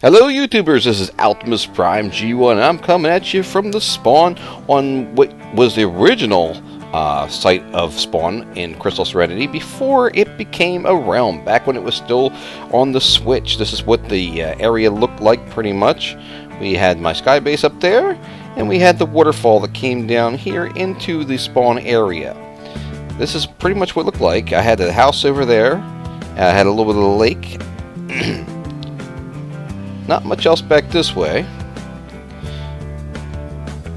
Hello YouTubers, this is Optimus Prime G1 and I'm coming at you from the spawn on what was the original site of Spawn in Crystal Serenity before it became a realm, back when it was still on the Switch. This is what the area looked like pretty much. We had my sky base up there, and we had the waterfall that came down here into the spawn area. This is pretty much what it looked like. I had the house over there, I had a little bit of the lake. Not much else back this way.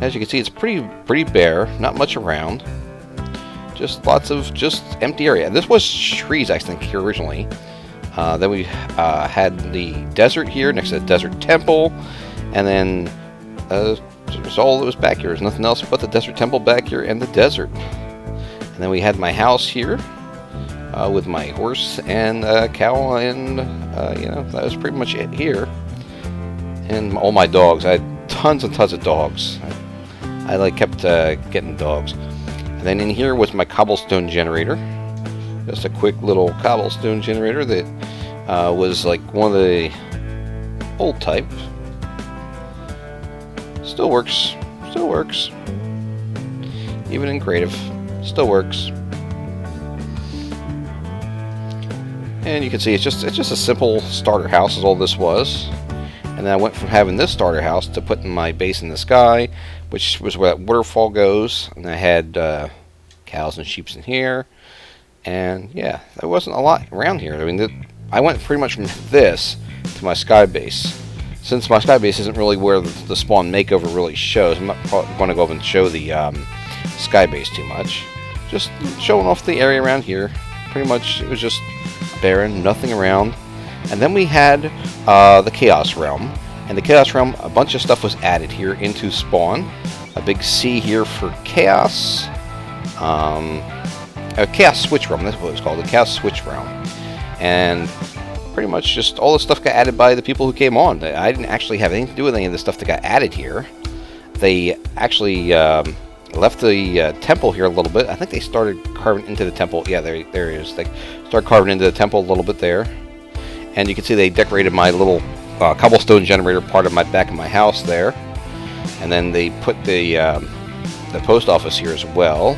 As you can see, it's pretty bare. Not much around. Just lots of empty area. This was trees, I think, here originally. Then we had the desert here next to the desert temple, and then that's all that was back here. There's nothing else but the desert temple back here and the desert. And then we had my house here with my horse and cow, and that was pretty much it here. And all my dogs. I had tons and tons of dogs. I kept getting dogs. And then in here was my cobblestone generator. Just a quick little cobblestone generator that was like one of the old type. Still works. Still works. Even in creative. Still works. And you can see it's just a simple starter house is all this was. And then I went from having this starter house to putting my base in the sky, which was where that waterfall goes. And I had cows and sheep in here. And yeah, there wasn't a lot around here. I mean, I went pretty much from this to my sky base. Since my sky base isn't really where the spawn makeover really shows, I'm not going to go up and show the sky base too much. Just showing off the area around here. Pretty much it was just barren, nothing around. And then we had the Chaos Realm. And the Chaos Realm, a bunch of stuff was added here into Spawn. A big C here for Chaos. A Chaos Switch Realm, that's what it was called. The Chaos Switch Realm. And pretty much just all the stuff got added by the people who came on. I didn't actually have anything to do with any of the stuff that got added here. They actually left the temple here a little bit. I think they started carving into the temple. Yeah, there it is. They started carving into the temple a little bit there. And you can see they decorated my little cobblestone generator part of my back of my house there. And then they put the post office here as well.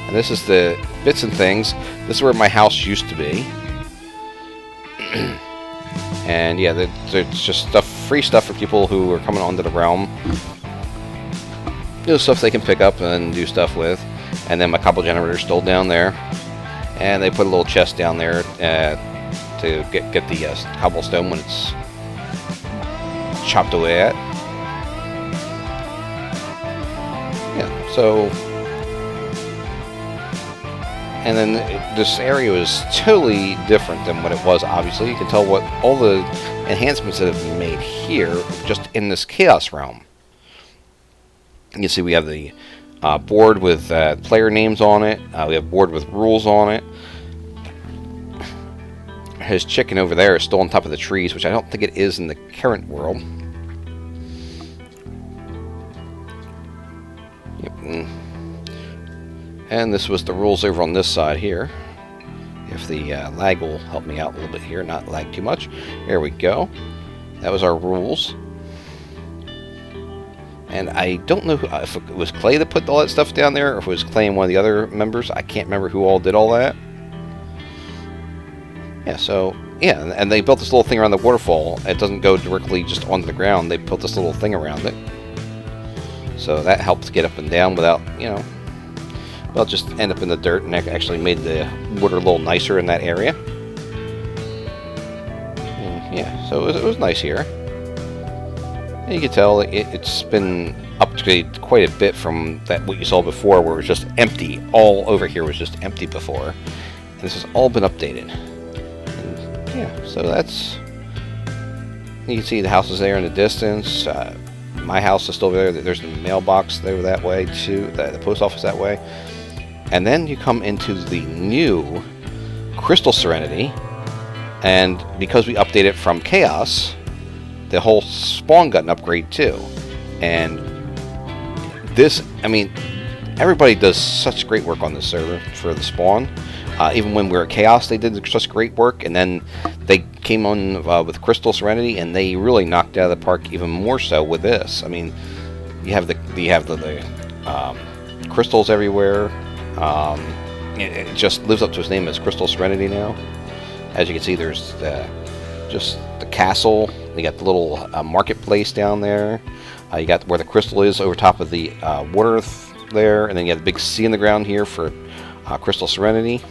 And this is the bits and things. This is where my house used to be. And yeah, there's just free stuff for people who are coming onto the realm. Stuff they can pick up and do stuff with. And then my cobble generator is still down there. And they put a little chest down there to get the cobblestone when it's chopped away at. Yeah, so... And then this area was totally different than what it was, obviously. You can tell what all the enhancements that have been made here, just in this Chaos Realm. You can see we have the board with player names on it. We have a board with rules on it. His chicken over there is still on top of the trees, which I don't think it is in the current world. Yep. And this was the rules over on this side here. If the lag will help me out a little bit here, not lag too much. There we go. That was our rules. And I don't know if it was Clay that put all that stuff down there, or if it was Clay and one of the other members. I can't remember who all did all that. Yeah, so, yeah, and they built this little thing around the waterfall. It doesn't go directly just onto the ground. They built this little thing around it. So that helped get up and down without, well, just end up in the dirt, and actually made the water a little nicer in that area. And yeah, so it was nice here. And you can tell it's been upgraded quite a bit from what you saw before, where it was just empty. All over here was just empty before. And this has all been updated. And yeah, so that's... You can see the houses there in the distance. My house is still there. There's the mailbox over that way, too. The post office that way. And then you come into the new Crystal Serenity. And because we updated from Chaos, the whole spawn got an upgrade too. And this, I mean, everybody does such great work on this server for the spawn. Even when we were at Chaos, they did such great work, and then they came on with Crystal Serenity, and they really knocked it out of the park even more so with this. I mean, you have the crystals everywhere. It just lives up to its name as Crystal Serenity now. As you can see, there's just the castle. You got the little marketplace down there. You got where the crystal is over top of the water there, and then you have the big sea in the ground here for Crystal Serenity.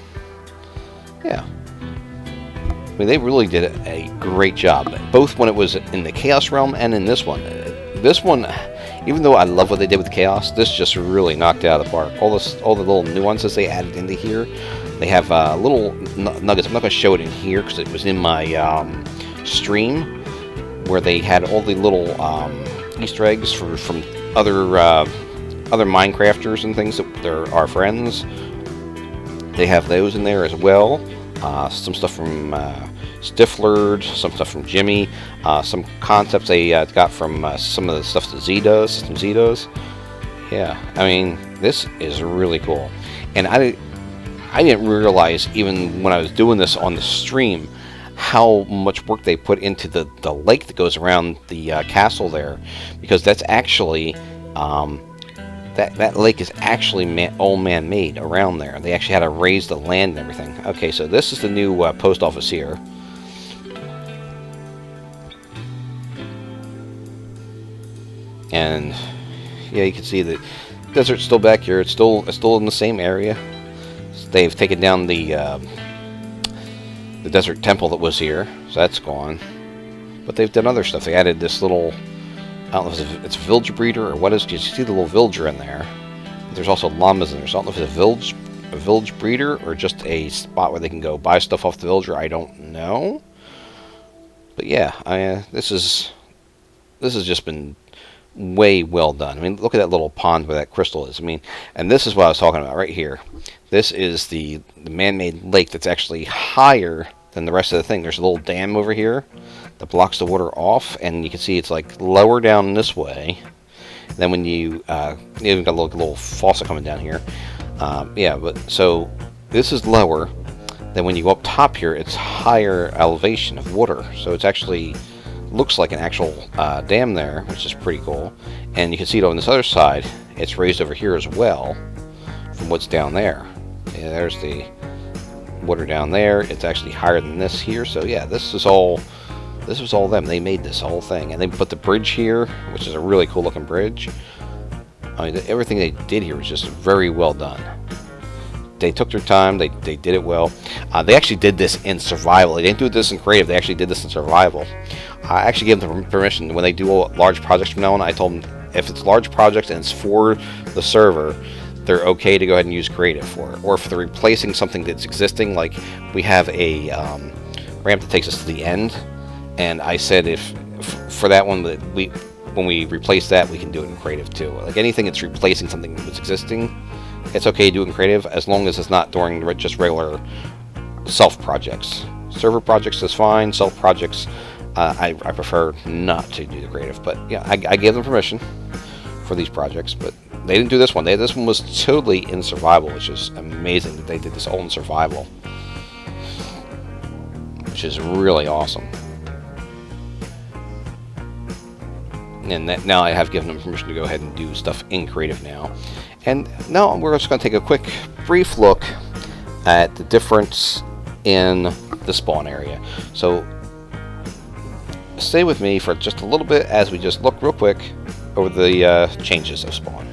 Yeah. I mean, they really did a great job, both when it was in the Chaos Realm and in this one. This one, even though I love what they did with Chaos, this just really knocked it out of the park. All the little nuances they added into here. They have little nuggets. I'm not going to show it in here because it was in my stream, where they had all the little Easter eggs from other Minecrafters and things that they're our friends. They have those in there as well. Some stuff from Stiflerd, some stuff from Jimmy, some concepts they got from some of the stuff that System Z does. Yeah, I mean, this is really cool. And I didn't realize, even when I was doing this on the stream, how much work they put into the lake that goes around the castle there, because that's actually that lake is actually all man-made around there. They actually had to raise the land and everything. Okay, so this is the new post office here. And yeah, you can see the desert's still back here. It's still in the same area. They've taken down the desert temple that was here, so that's gone. But they've done other stuff. They added this little, I don't know if it's a village breeder or what is. You see the little villager in there. There's also llamas in there. So I don't know if it's a village breeder or just a spot where they can go buy stuff off the villager. I don't know. But yeah, this has just been way well done. I mean, look at that little pond where that crystal is. I mean, and this is what I was talking about right here. This is the man-made lake that's actually higher than the rest of the thing. There's a little dam over here that blocks the water off, and you can see it's like lower down this way. Then when you even got a little faucet coming down here. Yeah, but so this is lower. Then when you go up top here, it's higher elevation of water. So it's actually looks like an actual dam there, which is pretty cool. And you can see it on this other side. It's raised over here as well from what's down there. Yeah, there's the water down there. It's actually higher than this here. So yeah, this was all them. They made this whole thing, and they put the bridge here, which is a really cool looking bridge. I mean, everything they did here was just very well done. They took their time. They did it well. They actually did this in survival. They didn't do this in creative. They actually did this in survival. I actually gave them permission when they do large projects from now on. I told them if it's large projects and it's for the server, they're okay to go ahead and use creative for it. Or if they're replacing something that's existing, like we have a ramp that takes us to the end, and I said if for that one that when we replace that, we can do it in creative too. Like anything that's replacing something that's existing, it's okay to do it in creative as long as it's not during just regular self projects. Server projects is fine. Self projects, I prefer not to do the creative. But yeah, I gave them permission for these projects, but they didn't do this one. This one was totally in survival, which is amazing that they did this all in survival, which is really awesome. And now I have given them permission to go ahead and do stuff in creative now. And now we're just going to take a quick, brief look at the difference in the spawn area. So stay with me for just a little bit as we just look real quick over the changes of spawn.